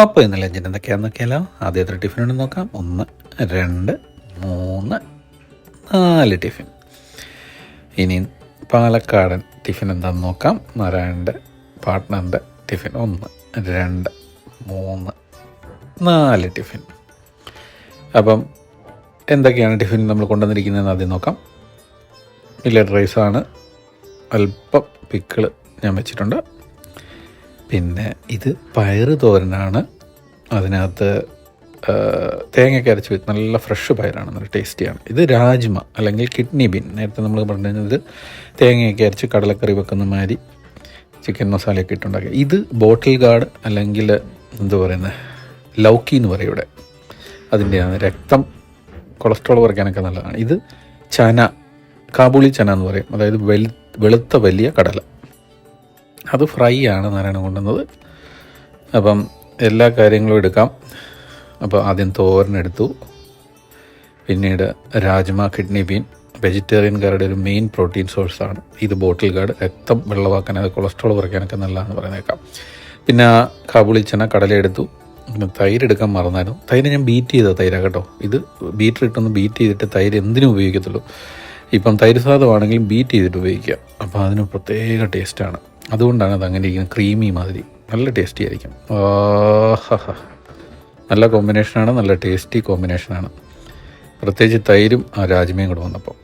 അപ്പോൾ ഇന്ന് ലഞ്ചിന് എന്തൊക്കെയാണെന്ന് നോക്കിയാലോ. ആദ്യത്തെ ടിഫിൻ ഉണ്ട് നോക്കാം. 1 2 3 4 ടിഫിൻ. ഇനി പാലക്കാടൻ ടിഫിൻ എന്താണെന്ന് നോക്കാം. നാരായണൻ്റെ പാർട്ട്ണറിൻ്റെ ടിഫിൻ 1 2 3 4 ടിഫിൻ. അപ്പം എന്തൊക്കെയാണ് ടിഫിൻ നമ്മൾ കൊണ്ടുവന്നിരിക്കുന്നതെന്ന് ആദ്യം നോക്കാം. മില്ലറ്റ് റൈസാണ്, അല്പം പിക്കിള് ഞാൻ വെച്ചിട്ടുണ്ട്. പിന്നെ ഇത് പയറ് തോരനാണ്. അതിനകത്ത് തേങ്ങയൊക്കെ അരച്ച് വെച്ച് നല്ല ഫ്രഷ് പയറാണ്, നല്ല ടേസ്റ്റിയാണ്. ഇത് രാജ്മ അല്ലെങ്കിൽ കിഡ്നി ബീൻ. നേരത്തെ നമ്മൾ പറഞ്ഞത് തേങ്ങയൊക്കെ അരച്ച് കടലക്കറി വെക്കുന്ന മാതിരി ചിക്കൻ മസാലയൊക്കെ ഇട്ടുണ്ടാക്കുക. ഇത് ബോട്ടിൽ ഗാർഡ് അല്ലെങ്കിൽ എന്താ പറയുന്നത്, ലൗക്കി എന്ന് പറയും ഇവിടെ. അതിൻ്റെയാണ് രക്തം കൊളസ്ട്രോൾ കുറയ്ക്കാനൊക്കെ നല്ലതാണ്. ഇത് ചന, കാബൂളി ചന എന്ന് പറയും, അതായത് വെളുത്ത വലിയ കടല. അത് ഫ്രൈ ആണ് നാരായണ കൊണ്ടുവന്നത്. അപ്പം എല്ലാ കാര്യങ്ങളും എടുക്കാം. അപ്പോൾ ആദ്യം തോരനെടുത്തു, പിന്നീട് രാജ്മ കിഡ്നി ബീൻ വെജിറ്റേറിയൻകാരുടെ ഒരു മെയിൻ പ്രോട്ടീൻ സോഴ്സാണ്. ഇത് ബോട്ടിൽ ഗാർഡ്, രക്തം വെള്ളമാക്കാൻ, അത് കൊളസ്ട്രോൾ കുറയ്ക്കാനൊക്കെ നല്ലതാണെന്ന് പറയുന്നേക്കാം. പിന്നെ കാബൂളി ചന കടല എടുത്തു. പിന്നെ തൈര് എടുക്കാൻ മറന്നായിരുന്നു. തൈര് ഞാൻ ബീറ്റ് ചെയ്ത തൈരാണ് കേട്ടോ. ഇത് ബീറ്റർ ഇട്ടൊന്ന് ബീറ്റ് ചെയ്തിട്ട് തൈര് എന്തിനും ഉപയോഗിക്കത്തുള്ളൂ. ഇപ്പം തൈര് സാധമാണെങ്കിലും ബീറ്റ് ചെയ്തിട്ട് ഉപയോഗിക്കുക. അപ്പോൾ അതിന് പ്രത്യേക ടേസ്റ്റാണ്. അതുകൊണ്ടാണ് അത് അങ്ങനെ ഇരിക്കുന്നത്, ക്രീമി മാതിരി. നല്ല ടേസ്റ്റി ആയിരിക്കും. നല്ല കോമ്പിനേഷനാണ്, നല്ല ടേസ്റ്റി കോമ്പിനേഷനാണ്. പ്രത്യേകിച്ച് തൈരും ആ രാജ്മയും കൂടെ വന്നപ്പോൾ.